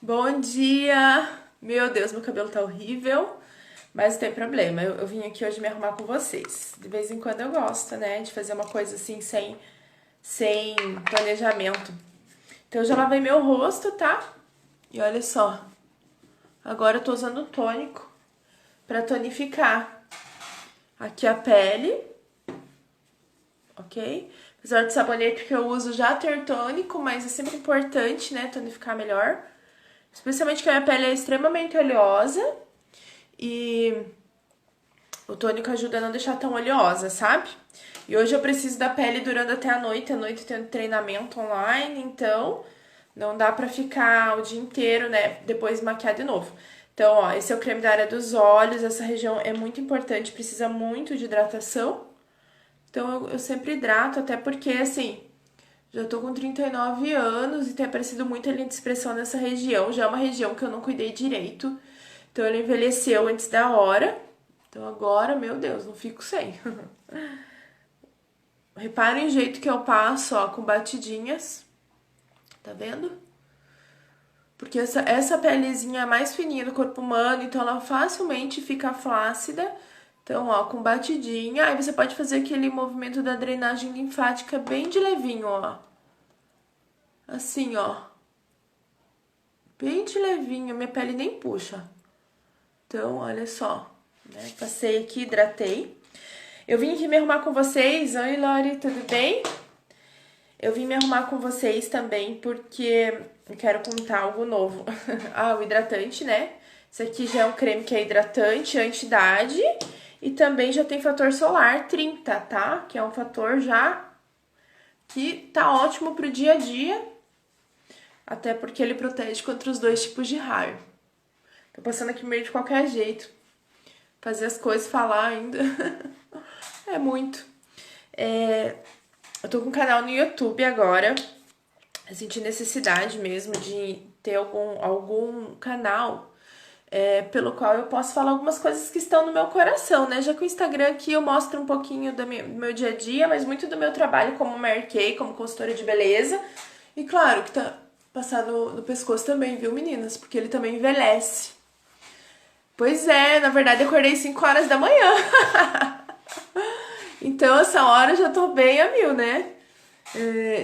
Bom dia! Meu Deus, meu cabelo tá horrível, mas não tem problema. Eu vim aqui hoje me arrumar com vocês. De vez em quando eu gosto, né, de fazer uma coisa assim sem planejamento. Então eu já lavei meu rosto, tá? E olha só, agora eu tô usando tônico pra tonificar aqui a pele, ok? Apesar do sabonete que eu uso já ter tônico, mas é sempre importante, né, tonificar melhor. Especialmente que a minha pele é extremamente oleosa e o tônico ajuda a não deixar tão oleosa, sabe? E hoje eu preciso da pele durando até a noite tendo treinamento online, então não dá pra ficar o dia inteiro, né, depois maquiar de novo. Então, ó, esse é o creme da área dos olhos, essa região é muito importante, precisa muito de hidratação. Então eu sempre hidrato, até porque, assim, já tô com 39 anos e tem aparecido muita linha de expressão nessa região. Já é uma região que eu não cuidei direito. Então ela envelheceu antes da hora. Então agora, meu Deus, não fico sem. Reparem o jeito que eu passo, ó, com batidinhas. Tá vendo? Porque essa pelezinha é mais fininha do corpo humano, então ela facilmente fica flácida. Então, ó, com batidinha. Aí você pode fazer aquele movimento da drenagem linfática bem de levinho, ó. Assim, ó. Bem de levinho, minha pele nem puxa. Então, olha só, né? Passei aqui, hidratei. Eu vim aqui me arrumar com vocês. Oi, Lori, tudo bem? Eu vim me arrumar com vocês também porque eu quero contar algo novo. Ah, o hidratante, né? Esse aqui já é um creme que é hidratante, anti-idade e também já tem fator solar 30, tá? Que é um fator já que tá ótimo pro dia a dia, até porque ele protege contra os dois tipos de raio. Tô passando aqui meio de qualquer jeito. Fazer as coisas, falar ainda. É muito. Eu tô com um canal no YouTube agora. Eu senti necessidade mesmo de ter algum canal pelo qual eu posso falar algumas coisas que estão no meu coração, né? Já que o Instagram aqui eu mostro um pouquinho do meu dia a dia, mas muito do meu trabalho como Mary Kay, como consultora de beleza. E claro que tá passado no pescoço também, viu, meninas? Porque ele também envelhece. Pois é, na verdade eu acordei 5 horas da manhã. Então essa hora eu já tô bem a mil, né?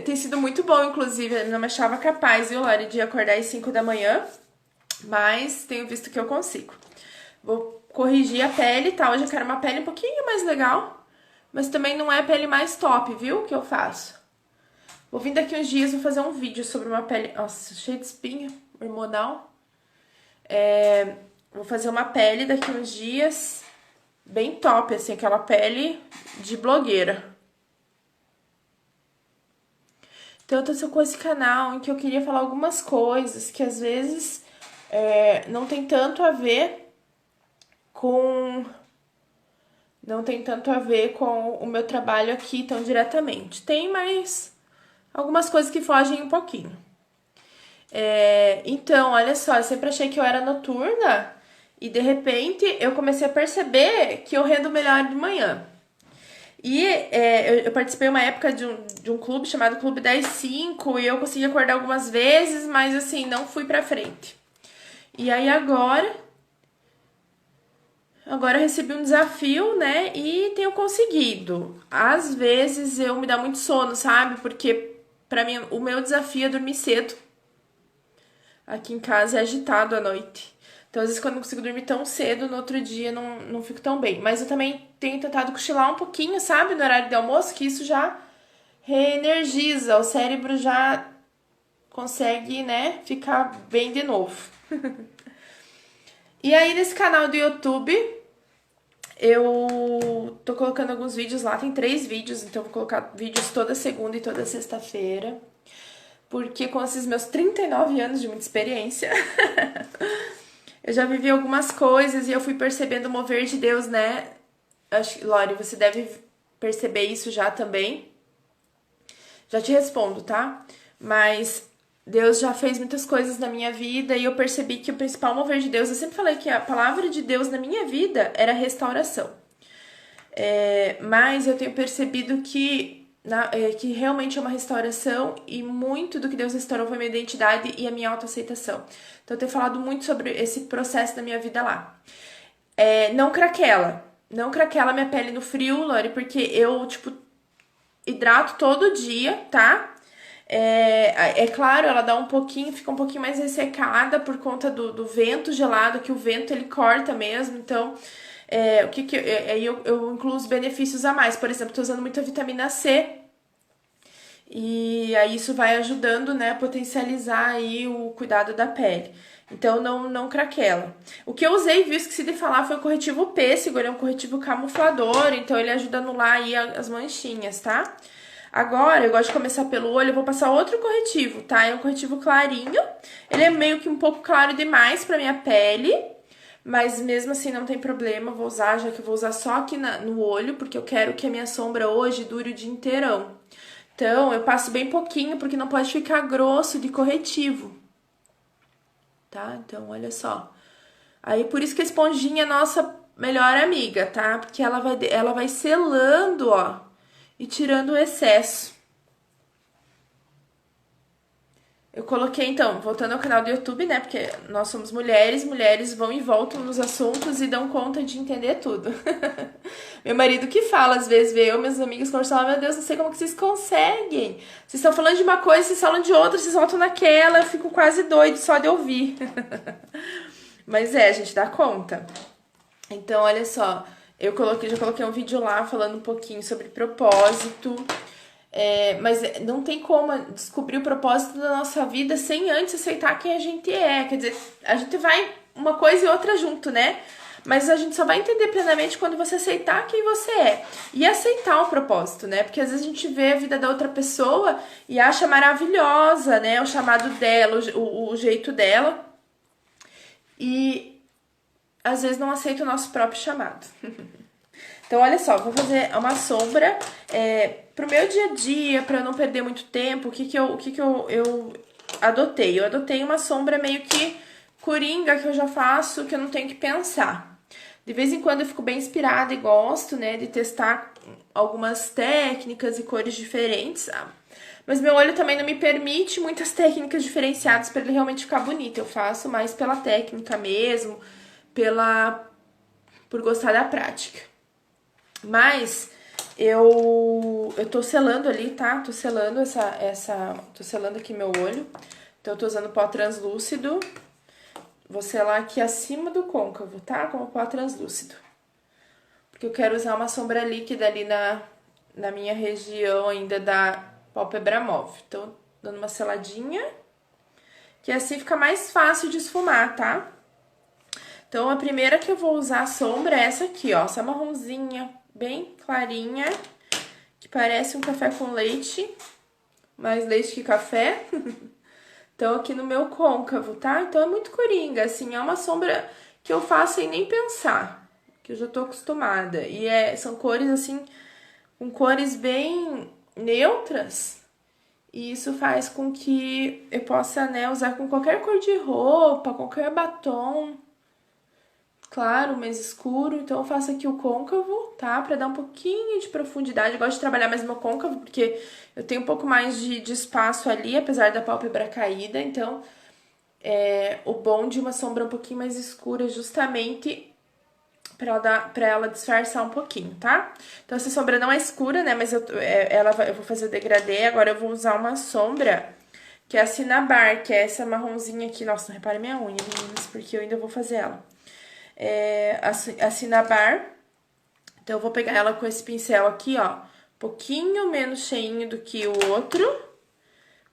Tem sido muito bom, inclusive, eu não me achava capaz, viu, Lari, de acordar às 5 da manhã, mas tenho visto que eu consigo. Vou corrigir a pele, tá? Hoje eu quero uma pele um pouquinho mais legal, mas também não é a pele mais top, viu, que eu faço. Vou vir daqui uns dias, vou fazer um vídeo sobre uma pele, nossa, cheia de espinha, hormonal. Vou fazer uma pele daqui uns dias, bem top, assim, aquela pele de blogueira. Então, eu tô com esse canal em que eu queria falar algumas coisas que às vezes não tem tanto a ver com. Não tem tanto a ver com o meu trabalho aqui tão diretamente. Tem, mas algumas coisas que fogem um pouquinho. Então, olha só, eu sempre achei que eu era noturna e de repente eu comecei a perceber que eu rendo melhor de manhã. E eu participei uma época de um clube chamado Clube 10-5 e eu consegui acordar algumas vezes, mas assim, não fui pra frente. E aí agora eu recebi um desafio, né, e tenho conseguido. Às vezes eu me dá muito sono, sabe? Porque pra mim o meu desafio é dormir cedo. Aqui em casa é agitado à noite. Então, às vezes, quando eu não consigo dormir tão cedo, no outro dia não fico tão bem. Mas eu também tenho tentado cochilar um pouquinho, sabe? No horário de almoço, que isso já reenergiza. O cérebro já consegue, né, ficar bem de novo. E aí, nesse canal do YouTube, eu tô colocando alguns vídeos lá. Tem 3 vídeos, então eu vou colocar vídeos toda segunda e toda sexta-feira. Porque com esses meus 39 anos de muita experiência... Eu já vivi algumas coisas e eu fui percebendo o mover de Deus, né? Acho que, Lori, você deve perceber isso já também. Já te respondo, tá? Mas Deus já fez muitas coisas na minha vida e eu percebi que o principal mover de Deus... Eu sempre falei que a palavra de Deus na minha vida era restauração. Mas eu tenho percebido que que realmente é uma restauração e muito do que Deus restaurou foi a minha identidade e a minha autoaceitação. Então eu tenho falado muito sobre esse processo da minha vida lá. Não craquela. Não craquela minha pele no frio, Lori, porque eu, tipo, hidrato todo dia, tá? É claro, ela dá um pouquinho, fica um pouquinho mais ressecada por conta do vento gelado, que o vento ele corta mesmo, então o que que eu incluo os benefícios a mais. Por exemplo, tô usando muita vitamina C e aí isso vai ajudando, né, a potencializar aí o cuidado da pele. Então não craquela. O que eu usei, viu, esqueci de falar, foi o corretivo pêssego, ele é um corretivo camuflador, então ele ajuda a anular aí as manchinhas, tá? Agora, eu gosto de começar pelo olho, eu vou passar outro corretivo, tá? É um corretivo clarinho, ele é meio que um pouco claro demais pra minha pele, mas mesmo assim não tem problema, eu vou usar, já que eu vou usar só aqui no olho, porque eu quero que a minha sombra hoje dure o dia inteirão. Então, eu passo bem pouquinho, porque não pode ficar grosso de corretivo, tá? Então, olha só. Aí, por isso que a esponjinha é nossa melhor amiga, tá? Porque ela vai selando, ó, e tirando o excesso. Eu coloquei, então, voltando ao canal do YouTube, né? Porque nós somos mulheres vão e voltam nos assuntos e dão conta de entender tudo. Meu marido que fala, às vezes, vê eu, meus amigos conversando, meu Deus, não sei como que vocês conseguem. Vocês estão falando de uma coisa, vocês falam de outra, vocês voltam naquela, eu fico quase doido só de ouvir. Mas a gente dá conta. Então, olha só, já coloquei um vídeo lá falando um pouquinho sobre propósito. Mas não tem como descobrir o propósito da nossa vida sem antes aceitar quem a gente é. Quer dizer, a gente vai uma coisa e outra junto, né? Mas a gente só vai entender plenamente quando você aceitar quem você é. E aceitar o propósito, né? Porque às vezes a gente vê a vida da outra pessoa e acha maravilhosa, né? O chamado dela, o jeito dela. E às vezes não aceita o nosso próprio chamado. Então, olha só, vou fazer uma sombra pro meu dia a dia, para não perder muito tempo. O que que eu adotei? Eu adotei uma sombra meio que coringa, que eu já faço, que eu não tenho que pensar. De vez em quando eu fico bem inspirada e gosto, né, de testar algumas técnicas e cores diferentes, sabe? Mas meu olho também não me permite muitas técnicas diferenciadas para ele realmente ficar bonito. Eu faço mais pela técnica mesmo, por gostar da prática. Mas eu tô selando ali, tá? Tô selando tô selando aqui meu olho. Então eu tô usando pó translúcido. Vou selar aqui acima do côncavo, tá? Com o pó translúcido. Porque eu quero usar uma sombra líquida ali na minha região ainda da pálpebra móvel. Então, dando uma seladinha, que assim fica mais fácil de esfumar, tá? Então, a primeira que eu vou usar a sombra é essa aqui, ó. Essa marronzinha, bem clarinha, que parece um café com leite, mais leite que café. Então, aqui no meu côncavo, tá? Então, é muito coringa, assim, é uma sombra que eu faço sem nem pensar, que eu já tô acostumada. E são cores, assim, com cores bem neutras, e isso faz com que eu possa, né, usar com qualquer cor de roupa, qualquer batom. Claro, mais escuro, então eu faço aqui o côncavo, tá? Pra dar um pouquinho de profundidade. Eu gosto de trabalhar mais meu côncavo, porque eu tenho um pouco mais de espaço ali, apesar da pálpebra caída. Então, o bom de uma sombra um pouquinho mais escura, justamente pra ela disfarçar um pouquinho, tá? Então, essa sombra não é escura, né? Mas eu vou fazer o degradê. Agora, eu vou usar uma sombra que é a Cinnabar, que é essa marronzinha aqui. Nossa, não repare minha unha, meninas, porque eu ainda vou fazer ela. A Cinnabar. Então, eu vou pegar ela com esse pincel aqui, ó, um pouquinho menos cheinho do que o outro.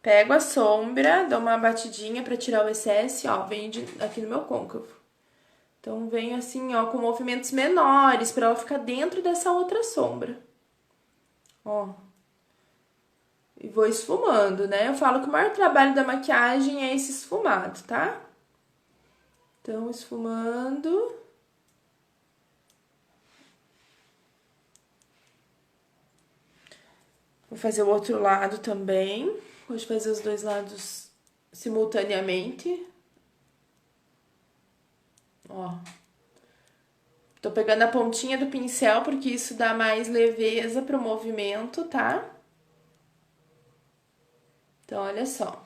Pego a sombra, dou uma batidinha pra tirar o excesso, ó, venho aqui no meu côncavo. Então, venho assim, ó, com movimentos menores, pra ela ficar dentro dessa outra sombra. Ó. E vou esfumando, né? Eu falo que o maior trabalho da maquiagem é esse esfumado, tá? Então, esfumando. Vou fazer o outro lado também. Vou fazer os dois lados simultaneamente. Ó. Tô pegando a pontinha do pincel, porque isso dá mais leveza pro movimento, tá? Então, olha só.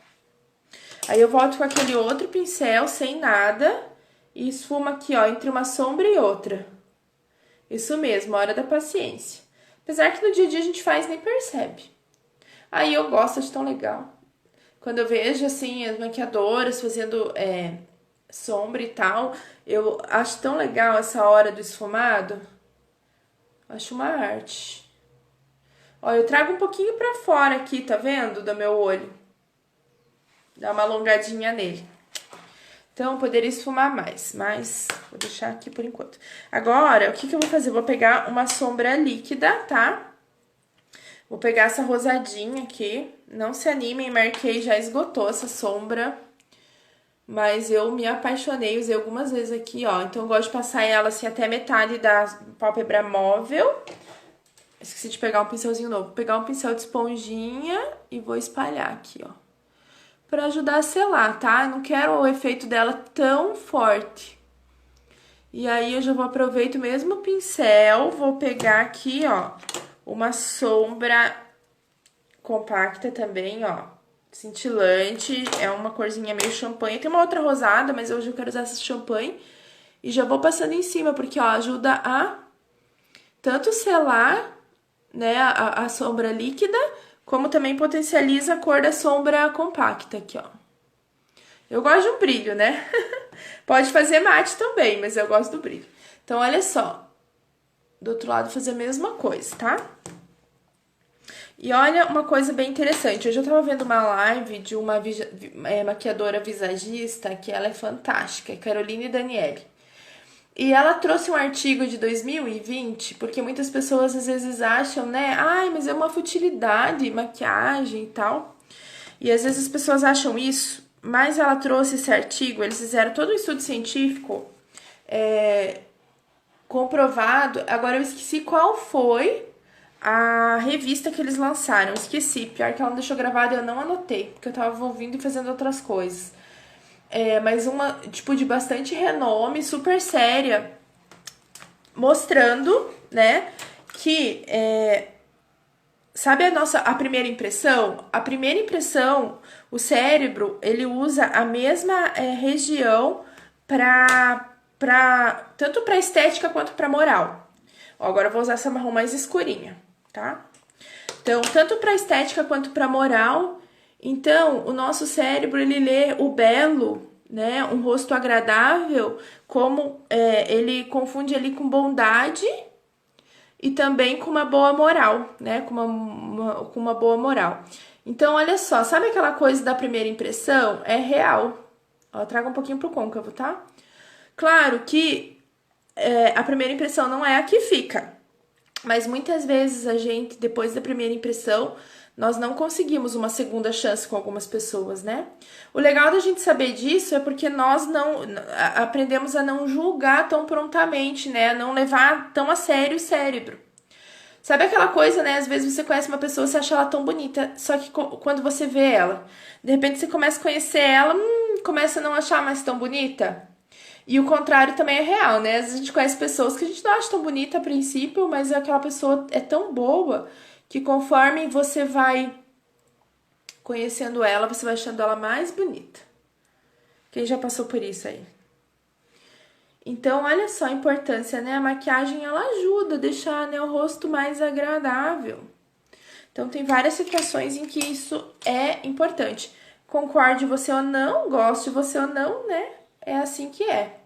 Aí eu volto com aquele outro pincel sem nada e esfumo aqui, ó, entre uma sombra e outra. Isso mesmo, hora da paciência. Apesar que no dia a dia a gente faz e nem percebe. Aí eu gosto, acho tão legal. Quando eu vejo, assim, as maquiadoras fazendo sombra e tal, eu acho tão legal essa hora do esfumado. Acho uma arte. Ó, eu trago um pouquinho pra fora aqui, tá vendo? Do meu olho. Dá uma alongadinha nele. Então, eu poderia esfumar mais, mas vou deixar aqui por enquanto. Agora, o que eu vou fazer? Eu vou pegar uma sombra líquida, tá? Vou pegar essa rosadinha aqui. Não se animem, marquei, já esgotou essa sombra. Mas eu me apaixonei, usei algumas vezes aqui, ó. Então, eu gosto de passar ela assim até metade da pálpebra móvel. Esqueci de pegar um pincelzinho novo. Vou pegar um pincel de esponjinha e vou espalhar aqui, ó. Pra ajudar a selar, tá? Eu não quero o efeito dela tão forte. E aí, eu já vou aproveitar o mesmo pincel, vou pegar aqui, ó, uma sombra compacta também, ó, cintilante, é uma corzinha meio champanhe. Tem uma outra rosada, mas hoje eu quero usar essa champanhe. E já vou passando em cima, porque, ó, ajuda a tanto selar, né, a sombra líquida, como também potencializa a cor da sombra compacta aqui, ó. Eu gosto de um brilho, né? Pode fazer mate também, mas eu gosto do brilho. Então, olha só. Do outro lado, fazer a mesma coisa, tá? E olha uma coisa bem interessante. Hoje eu tava vendo uma live de uma maquiadora visagista, que ela é fantástica, Caroline Daniele. E ela trouxe um artigo de 2020, porque muitas pessoas às vezes acham, né? Ai, mas é uma futilidade, maquiagem e tal. E às vezes as pessoas acham isso, mas ela trouxe esse artigo, eles fizeram todo um estudo científico comprovado. Agora eu esqueci qual foi a revista que eles lançaram. Eu esqueci, pior que ela não deixou gravado e eu não anotei, porque eu tava ouvindo e fazendo outras coisas. Mas uma, tipo, de bastante renome, super séria, mostrando, né, que, sabe a primeira impressão? A primeira impressão, o cérebro, ele usa a mesma região tanto para estética quanto para moral. Ó, agora eu vou usar essa marrom mais escurinha, tá? Então, tanto para estética quanto para moral. Então, o nosso cérebro, ele lê o belo, né, um rosto agradável, como ele confunde ali com bondade e também com uma boa moral, né, com uma boa moral. Então, olha só, sabe aquela coisa da primeira impressão? É real. Ó, traga um pouquinho pro côncavo, tá? Claro que a primeira impressão não é a que fica, mas muitas vezes a gente, depois da primeira impressão, nós não conseguimos uma segunda chance com algumas pessoas, né? O legal da gente saber disso é porque nós não aprendemos a não julgar tão prontamente, né? A não levar tão a sério o cérebro. Sabe aquela coisa, né? Às vezes você conhece uma pessoa, você acha ela tão bonita, só que quando você vê ela, de repente você começa a conhecer ela, começa a não achar mais tão bonita. E o contrário também é real, né? Às vezes a gente conhece pessoas que a gente não acha tão bonita a princípio, mas aquela pessoa é tão boa que conforme você vai conhecendo ela, você vai achando ela mais bonita. Quem já passou por isso aí? Então, olha só a importância, né? A maquiagem, ela ajuda a deixar, né, o rosto mais agradável. Então, tem várias situações em que isso é importante. Concorde você ou não, goste você ou não, né? É assim que é.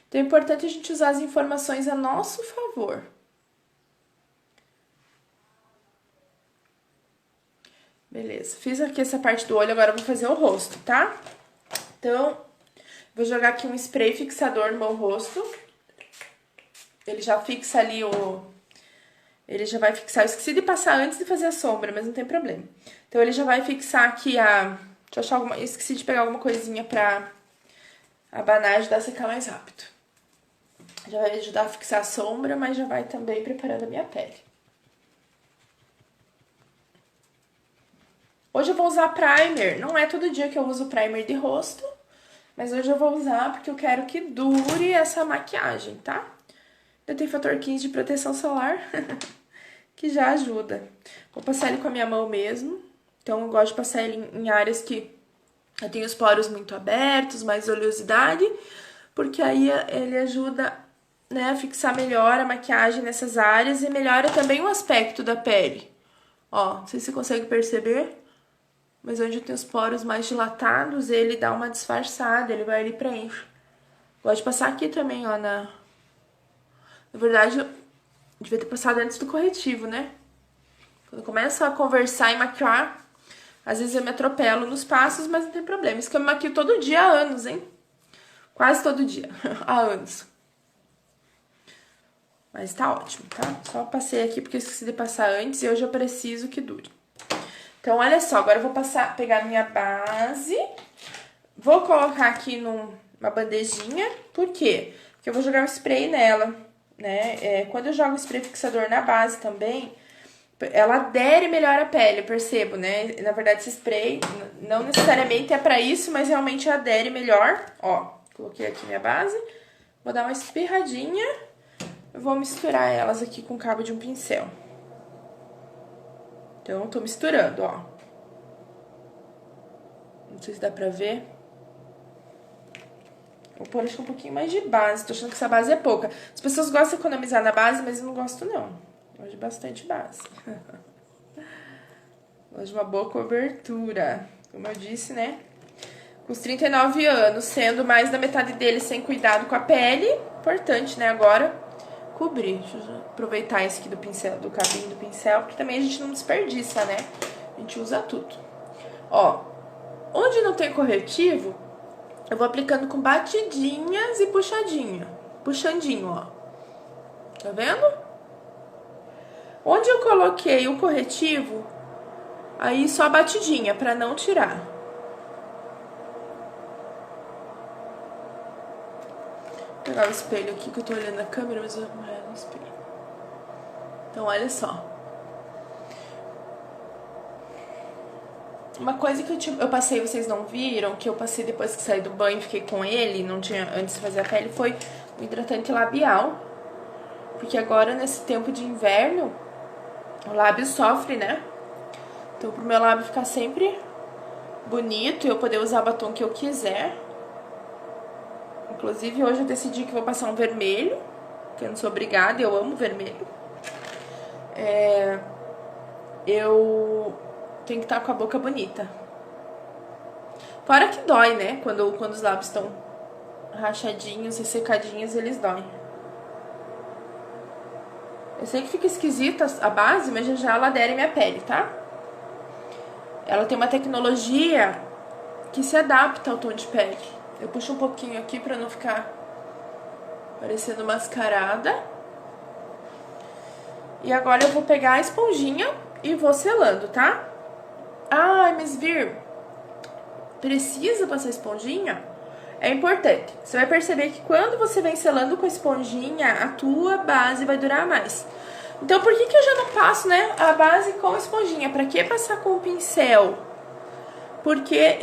Então, é importante a gente usar as informações a nosso favor. Beleza, fiz aqui essa parte do olho, agora eu vou fazer o rosto, tá? Então, vou jogar aqui um spray fixador no meu rosto. Ele já fixa ali Ele já vai fixar... Eu esqueci de passar antes de fazer a sombra, mas não tem problema. Então, ele já vai fixar aqui a... Deixa eu achar alguma... Eu esqueci de pegar alguma coisinha pra abanar e ajudar a secar mais rápido. Já vai ajudar a fixar a sombra, mas já vai também preparando a minha pele. Hoje eu vou usar primer. Não é todo dia que eu uso primer de rosto, mas hoje eu vou usar porque eu quero que dure essa maquiagem, tá? Eu tenho fator 15 de proteção solar, que já ajuda. Vou passar ele com a minha mão mesmo. Então, eu gosto de passar ele em áreas que eu tenho os poros muito abertos, mais oleosidade, porque aí ele ajuda, né, a fixar melhor a maquiagem nessas áreas e melhora também o aspecto da pele. Ó, não sei se você consegue perceber, mas onde tem os poros mais dilatados, ele dá uma disfarçada, ele vai ali e preenche. Gosto de passar aqui também, ó, na verdade, eu devia ter passado antes do corretivo, né? Quando eu começo a conversar e maquiar, às vezes eu me atropelo nos passos, mas não tem problema. Isso que eu me maquio todo dia há anos, hein? Quase todo dia, há anos. Mas tá ótimo, tá? Só passei aqui porque eu esqueci de passar antes e hoje eu preciso que dure. Então, olha só, agora eu vou pegar minha base. Vou colocar aqui numa bandejinha. Por quê? Porque eu vou jogar um spray nela, né? Quando eu jogo spray fixador na base também, ela adere melhor a pele, eu percebo, né? Na verdade, esse spray não necessariamente é pra isso, mas realmente adere melhor. Ó, coloquei aqui minha base. Vou dar uma espirradinha. Eu vou misturar elas aqui com o cabo de um pincel. Então, eu tô misturando, ó. Não sei se dá pra ver. Vou pôr acho que um pouquinho mais de base. Tô achando que essa base é pouca. As pessoas gostam de economizar na base, mas eu não gosto, não. Gosto de bastante base. Gosto de uma boa cobertura. Como eu disse, né? Com os 39 anos, sendo mais da metade dele sem cuidado com a pele. Importante, né? Agora, cobrir. Deixa eu aproveitar esse aqui do pincel, do cabinho do pincel, porque também a gente não desperdiça, né? A gente usa tudo. Ó, onde não tem corretivo, eu vou aplicando com batidinhas e puxadinha. Puxandinho, ó. Tá vendo? Onde eu coloquei o corretivo, aí só batidinha, pra não tirar. Vou pegar o espelho aqui, que eu tô olhando a câmera, mas eu vou olhar no espelho. Então, olha só. Uma coisa que eu passei, vocês não viram, que eu passei depois que saí do banho, fiquei com ele, não tinha antes de fazer a pele, foi o hidratante labial. Porque agora, nesse tempo de inverno, o lábio sofre, né? Então, pro meu lábio ficar sempre bonito e eu poder usar o batom que eu quiser. Inclusive, hoje eu decidi que vou passar um vermelho, que eu não sou obrigada, eu amo vermelho. Eu tenho que estar com a boca bonita. Fora que dói, né? Quando os lábios estão rachadinhos e secadinhos, eles doem. Eu sei que fica esquisita a base, mas já ela adere minha pele, tá? Ela tem uma tecnologia que se adapta ao tom de pele. Eu puxo um pouquinho aqui pra não ficar parecendo mascarada. E agora eu vou pegar a esponjinha e vou selando, tá? Ai, Miss Vir, precisa passar esponjinha? É importante. Você vai perceber que quando você vem selando com a esponjinha, a tua base vai durar mais. Então, por que eu já não passo, né, a base com a esponjinha? Pra que passar com o pincel? Porque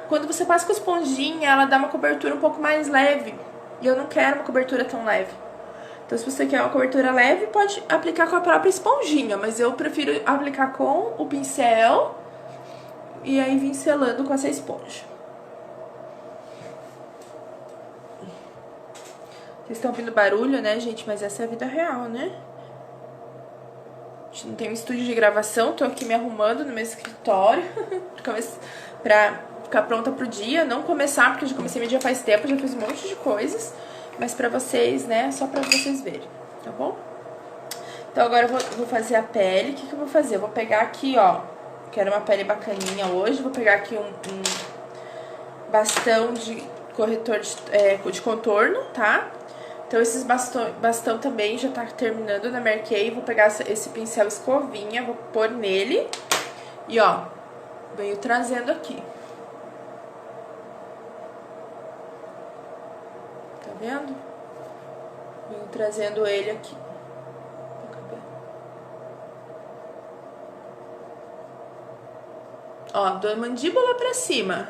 quando você passa com a esponjinha, ela dá uma cobertura um pouco mais leve. E eu não quero uma cobertura tão leve. Então, se você quer uma cobertura leve, pode aplicar com a própria esponjinha. Mas eu prefiro aplicar com o pincel e aí vim selando com essa esponja. Vocês estão ouvindo barulho, né, gente? Mas essa é a vida real, né? A gente não tem um estúdio de gravação, tô aqui me arrumando no meu escritório pra ficar pronta pro dia. Não começar, porque eu já comecei meu dia faz tempo, já fiz um monte de coisas. Mas pra vocês, né, só pra vocês verem, tá bom? Então agora eu vou fazer a pele. O que eu vou fazer? Eu vou pegar aqui, ó, quero uma pele bacaninha hoje. Vou pegar aqui um bastão de corretor de contorno, tá? Então esses bastão também já tá terminando na Mary Kay. Vou pegar esse pincel escovinha, vou pôr nele. E ó, venho trazendo aqui. Tá vendo? Venho trazendo ele aqui. Ó, da mandíbula pra cima.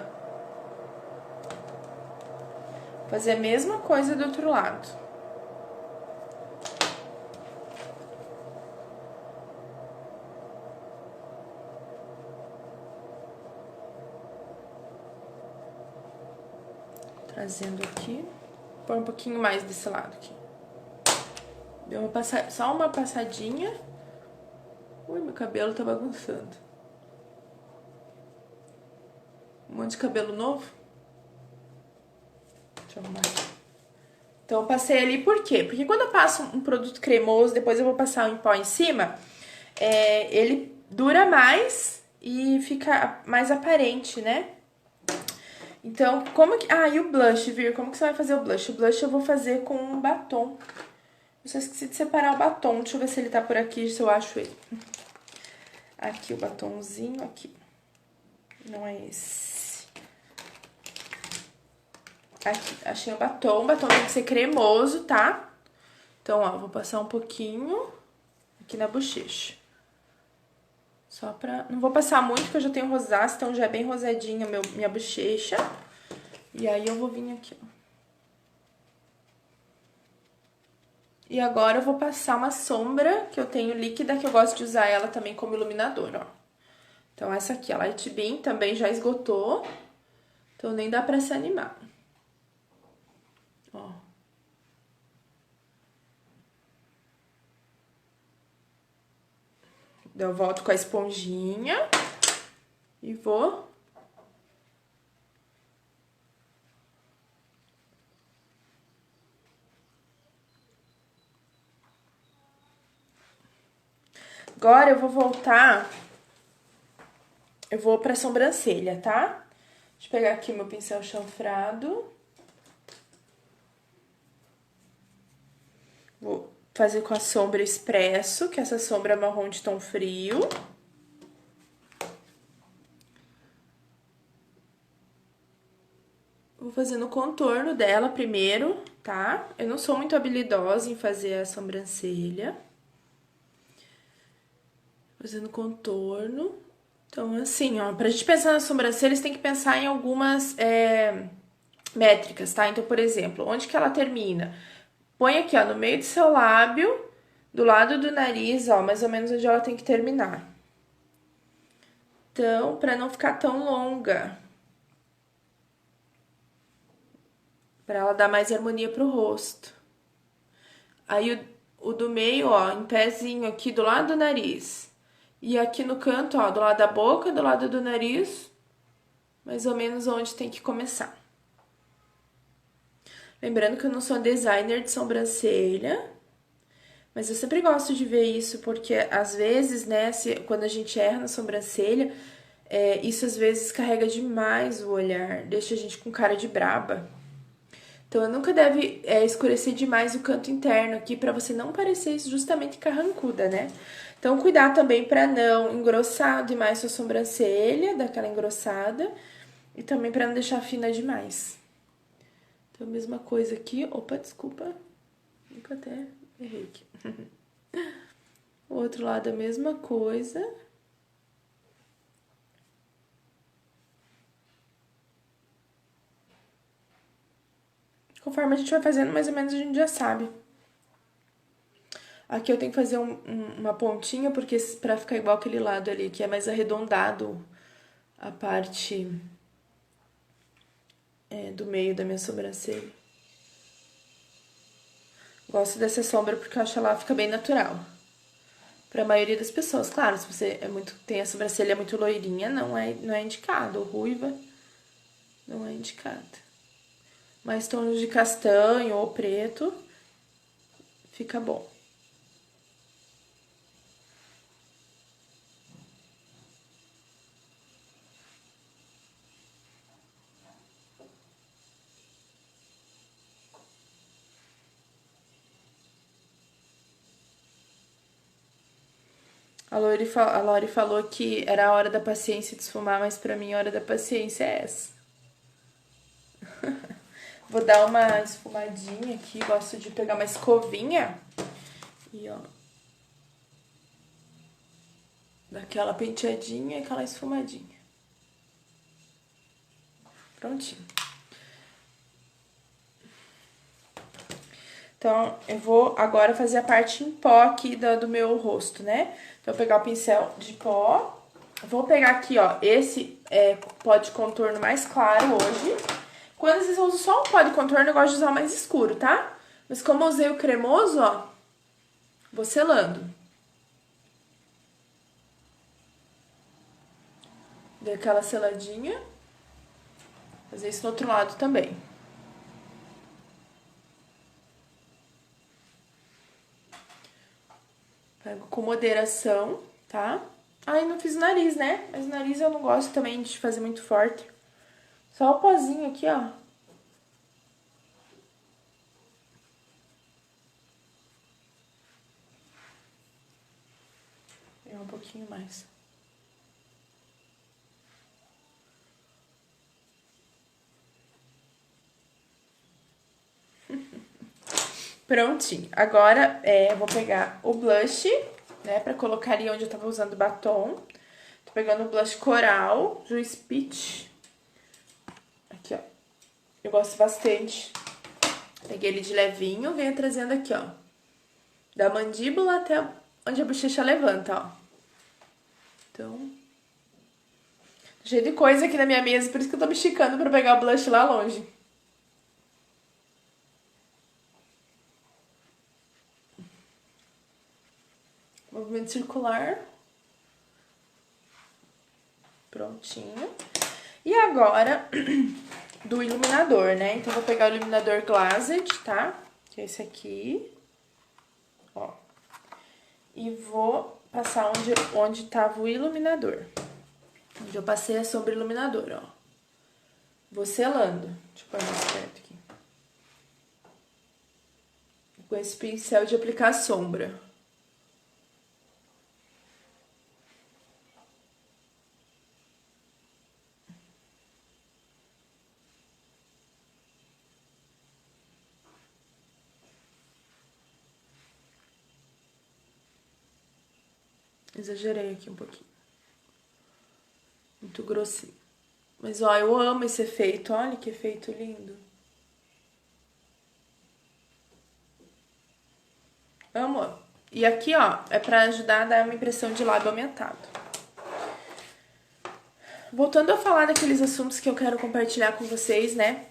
Fazer a mesma coisa do outro lado. Trazendo aqui. Vou pôr um pouquinho mais desse lado aqui. Deu uma só uma passadinha. Ui, meu cabelo tá bagunçando. Um monte de cabelo novo. Deixa eu arrumar aqui. Então, eu passei ali por quê? Porque quando eu passo um produto cremoso, depois eu vou passar um pó em cima, ele dura mais e fica mais aparente, né? Então, como que... Ah, e o blush, Vir? Como que você vai fazer o blush? O blush eu vou fazer com um batom. Eu só esqueci de separar o batom. Deixa eu ver se ele tá por aqui, se eu acho ele. Aqui o batomzinho, aqui. Não é esse. Aqui, achei o batom. O batom tem que ser cremoso, tá? Então, ó, vou passar um pouquinho aqui na bochecha. Só pra... Não vou passar muito, porque eu já tenho rosáceo, então já é bem rosadinha minha bochecha. E aí eu vou vir aqui, ó. E agora eu vou passar uma sombra que eu tenho líquida, que eu gosto de usar ela também como iluminador, ó. Então, essa aqui, a Light Beam, também já esgotou. Então, nem dá pra se animar. Ó. Eu volto com a esponjinha e vou... Agora eu vou voltar... Eu vou pra sobrancelha, tá? Deixa eu pegar aqui o meu pincel chanfrado. Vou fazer com a sombra Expresso, que é essa sombra marrom de tom frio. Vou fazendo o contorno dela primeiro, tá? Eu não sou muito habilidosa em fazer a sobrancelha. Fazendo contorno. Então, assim, ó, pra gente pensar na sobrancelha, você tem que pensar em algumas métricas, tá? Então, por exemplo, onde que ela termina? Põe aqui, ó, no meio do seu lábio, do lado do nariz, ó, mais ou menos onde ela tem que terminar. Então, pra não ficar tão longa. Pra ela dar mais harmonia pro rosto. Aí, o do meio, ó, em pezinho aqui do lado do nariz. E aqui no canto, ó, do lado da boca, do lado do nariz, mais ou menos onde tem que começar. Lembrando que eu não sou designer de sobrancelha, mas eu sempre gosto de ver isso, porque às vezes, né, quando a gente erra na sobrancelha, isso às vezes carrega demais o olhar, deixa a gente com cara de braba. Então, eu nunca deve escurecer demais o canto interno aqui, pra você não parecer justamente carrancuda, né? Então, cuidar também pra não engrossar demais sua sobrancelha, daquela engrossada, e também pra não deixar fina demais. Então, a mesma coisa aqui. Opa, desculpa. Nunca até errei aqui. O outro lado, a mesma coisa. Conforme a gente vai fazendo, mais ou menos a gente já sabe. Aqui eu tenho que fazer uma pontinha, porque pra ficar igual aquele lado ali, que é mais arredondado a parte do meio da minha sobrancelha. Gosto dessa sombra porque eu acho ela fica bem natural. Pra maioria das pessoas, claro, se você tem a sobrancelha muito loirinha, não é indicado. Ou ruiva, não é indicado. Mas tons de castanho ou preto, fica bom. A Lori falou que era a hora da paciência de esfumar, mas pra mim a hora da paciência é essa. Vou dar uma esfumadinha aqui, gosto de pegar uma escovinha e, ó, dar aquela penteadinha e aquela esfumadinha. Prontinho. Então, eu vou agora fazer a parte em pó aqui do meu rosto, né? Então, eu vou pegar o pincel de pó. Vou pegar aqui, ó, esse pó de contorno mais claro hoje. Quando às vezes eu uso só um pó de contorno, eu gosto de usar o mais escuro, tá? Mas como eu usei o cremoso, ó, vou selando. Dei aquela seladinha. Fazer isso no outro lado também. Pego com moderação, tá? Ai, não fiz o nariz, né? Mas o nariz eu não gosto também de fazer muito forte. Só o pozinho aqui, ó. É um pouquinho mais. Prontinho. Agora, eu vou pegar o blush, né? Pra colocar ali onde eu tava usando batom. Tô pegando o blush Coral, Juice Peach. Aqui, ó. Eu gosto bastante. Peguei ele de levinho, venho trazendo aqui, ó. Da mandíbula até onde a bochecha levanta, ó. Então, cheio de coisa aqui na minha mesa, por isso que eu tô me esticando pra pegar o blush lá longe. Movimento circular. Prontinho. E agora, do iluminador, né? Então, eu vou pegar o iluminador Glazed, tá? Que é esse aqui. Ó. E vou passar onde tava o iluminador. Onde eu passei a sombra iluminador, ó. Vou selando. Deixa eu pôr mais perto aqui. Com esse pincel de aplicar sombra. Exagerei aqui um pouquinho. Muito grossinho. Mas, ó, eu amo esse efeito. Olha que efeito lindo. Amo. E aqui, ó, é pra ajudar a dar uma impressão de lábio aumentado. Voltando a falar daqueles assuntos que eu quero compartilhar com vocês, né?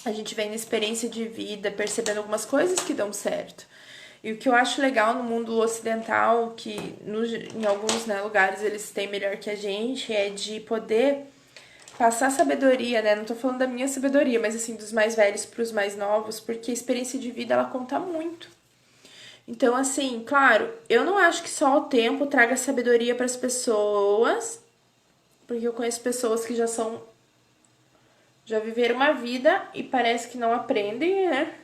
A gente vem na experiência de vida, percebendo algumas coisas que dão certo. E o que eu acho legal no mundo ocidental, que em alguns, né, lugares eles têm melhor que a gente, é de poder passar sabedoria, né? Não tô falando da minha sabedoria, mas assim, dos mais velhos pros mais novos, porque a experiência de vida, ela conta muito. Então, assim, claro, eu não acho que só o tempo traga sabedoria para as pessoas, porque eu conheço pessoas que já viveram uma vida e parece que não aprendem, né?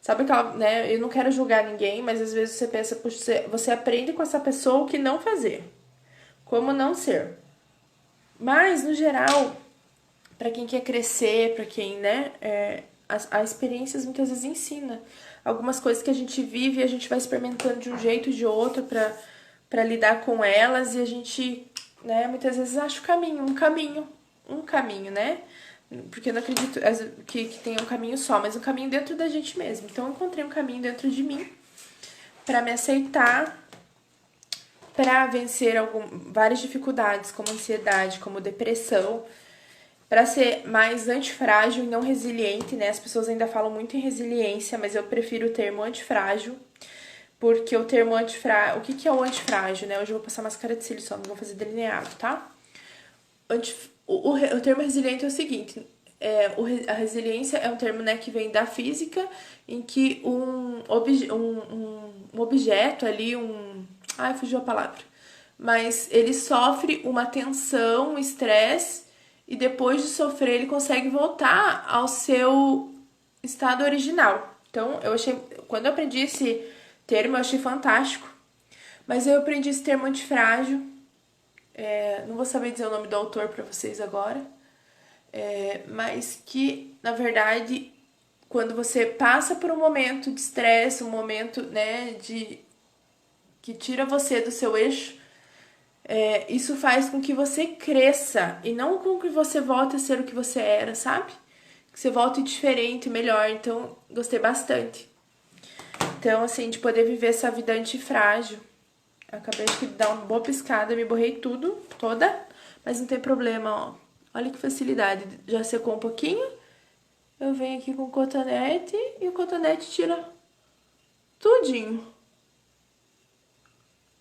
Sabe aquela, né? Eu não quero julgar ninguém, mas às vezes você pensa, puxa, você aprende com essa pessoa o que não fazer, como não ser. Mas, no geral, para quem quer crescer, para quem, né, as experiências muitas vezes ensina. Algumas coisas que a gente vive, a gente vai experimentando de um jeito ou de outro para lidar com elas e a gente, né, muitas vezes acha um caminho, né? Porque eu não acredito que tenha um caminho só, mas um caminho dentro da gente mesmo. Então eu encontrei um caminho dentro de mim para me aceitar, para vencer várias dificuldades, como ansiedade, como depressão, para ser mais antifrágil e não resiliente, né? As pessoas ainda falam muito em resiliência, mas eu prefiro o termo antifrágil, porque o termo antifrágil... O que é o antifrágil, né? Hoje eu vou passar máscara de cílios só, não vou fazer delineado, tá? O termo resiliente é o seguinte... a resiliência é um termo, né, que vem da física, em que um objeto ali, Ai, fugiu a palavra. Mas ele sofre uma tensão, um estresse, e depois de sofrer ele consegue voltar ao seu estado original. Então, quando eu aprendi esse termo, eu achei fantástico. Mas eu aprendi esse termo antifrágil. Não vou saber dizer o nome do autor para vocês agora. Mas que, na verdade, quando você passa por um momento de estresse, um momento, né, que tira você do seu eixo, isso faz com que você cresça e não com que você volte a ser o que você era, sabe? Que você volte diferente, melhor. Então, gostei bastante. Então, assim, de poder viver essa vida antifrágil. Acabei de dar uma boa piscada, me borrei toda, mas não tem problema, ó. Olha que facilidade. Já secou um pouquinho eu venho aqui com o cotonete e o cotonete tira tudinho.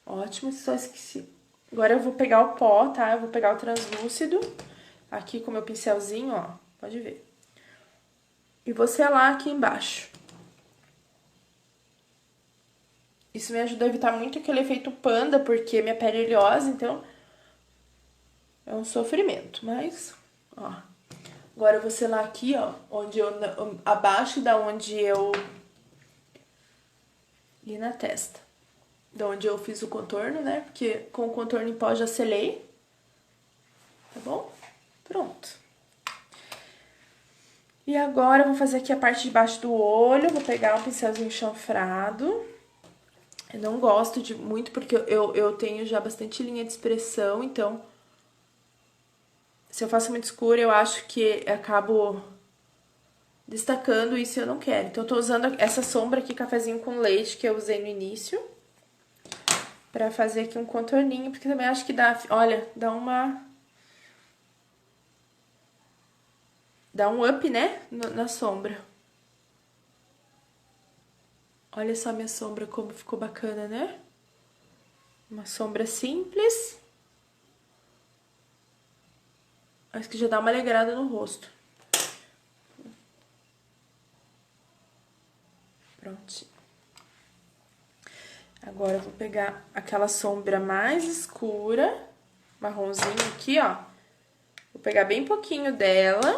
Ótimo, só esqueci. Agora eu vou pegar o pó, tá? Eu vou pegar o translúcido aqui com o meu pincelzinho, ó. Pode ver. E vou selar aqui embaixo. Isso me ajuda a evitar muito aquele efeito panda, porque minha pele é oleosa, então é um sofrimento, mas, ó. Agora eu vou selar aqui, ó, onde eu, abaixo da onde eu... E na testa. Da onde eu fiz o contorno, né? Porque com o contorno em pó eu já selei. Tá bom? Pronto. E agora eu vou fazer aqui a parte de baixo do olho. Vou pegar um pincelzinho chanfrado. Eu não gosto de muito porque eu tenho já bastante linha de expressão, então... Se eu faço muito escuro, eu acho que acabo destacando isso e eu não quero. Então, eu tô usando essa sombra aqui, cafezinho com leite, que eu usei no início. Pra fazer aqui um contorninho, porque também acho que dá... Olha, dá uma... Dá um up, né? Na sombra. Olha só minha sombra, como ficou bacana, né? Uma sombra simples. Acho que já dá uma alegrada no rosto. Pronto. Agora eu vou pegar aquela sombra mais escura, marronzinho aqui, ó. Vou pegar bem pouquinho dela.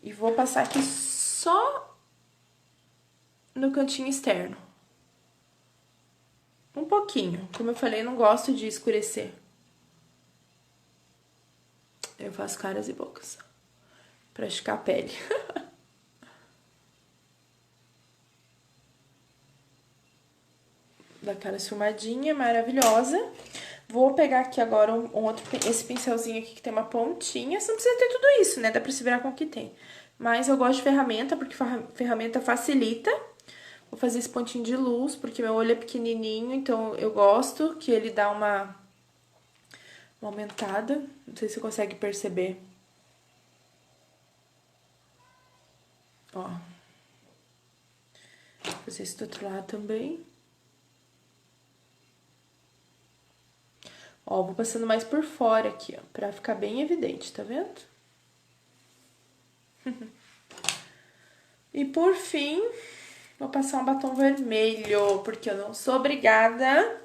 E vou passar aqui só no cantinho externo. Um pouquinho. Como eu falei, não gosto de escurecer. Eu faço caras e bocas. Pra esticar a pele. Dá aquela esfumadinha maravilhosa. Vou pegar aqui agora esse pincelzinho aqui que tem uma pontinha. Você não precisa ter tudo isso, né? Dá pra se virar com o que tem. Mas eu gosto de ferramenta, porque ferramenta facilita. Vou fazer esse pontinho de luz, porque meu olho é pequenininho, então eu gosto que ele dá uma aumentada. Não sei se você consegue perceber. Ó. Vou fazer esse do outro lado também. Ó, vou passando mais por fora aqui, ó, pra ficar bem evidente, tá vendo? E por fim, vou passar um batom vermelho, porque eu não sou obrigada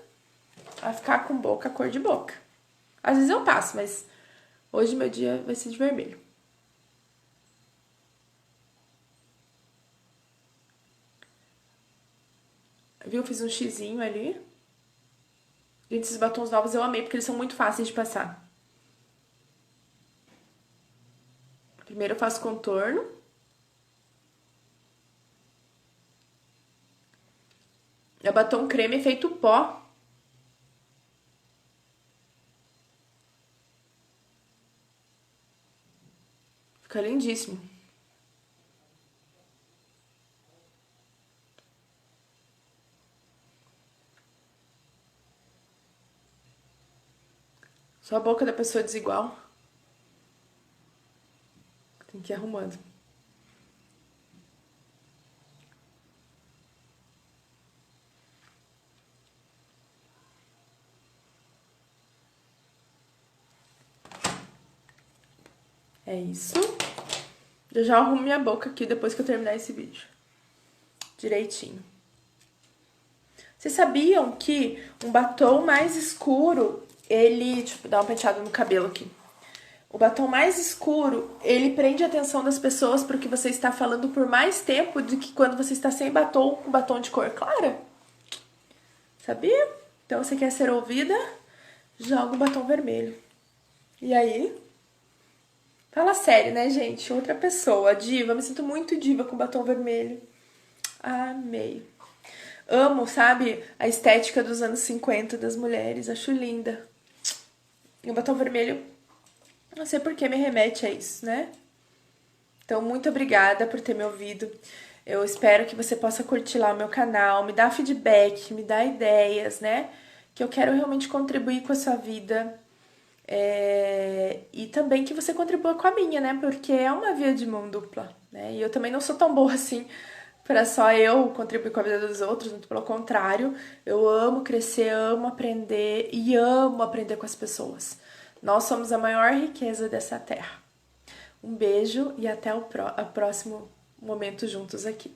a ficar com boca cor de boca. Às vezes eu passo, mas hoje meu dia vai ser de vermelho. Viu? Eu fiz um xizinho ali. Gente, esses batons novos eu amei, porque eles são muito fáceis de passar. Primeiro eu faço contorno. É batom creme feito pó. Fica lindíssimo. Só a boca da pessoa desigual. Tem que ir arrumando. É isso. Eu já arrumo minha boca aqui depois que eu terminar esse vídeo. Direitinho. Vocês sabiam que um batom mais escuro, ele... Deixa eu dar uma penteada no cabelo aqui. O batom mais escuro, ele prende a atenção das pessoas porque você está falando por mais tempo do que quando você está sem batom, com batom de cor clara. Sabia? Então, você quer ser ouvida? Joga o batom vermelho. E aí? Fala sério, né, gente? Outra pessoa, diva. Me sinto muito diva com batom vermelho. Amei. Amo, sabe, a estética dos anos 50 das mulheres. Acho linda. E o batom vermelho, não sei por que me remete a isso, né? Então, muito obrigada por ter me ouvido. Eu espero que você possa curtir lá o meu canal, me dar feedback, me dar ideias, né? Que eu quero realmente contribuir com a sua vida. E também que você contribua com a minha, né? Porque é uma via de mão dupla, né? E eu também não sou tão boa assim para só eu contribuir com a vida dos outros, muito pelo contrário, eu amo crescer, amo aprender e amo aprender com as pessoas. Nós somos a maior riqueza dessa terra. Um beijo e até o próximo momento juntos aqui.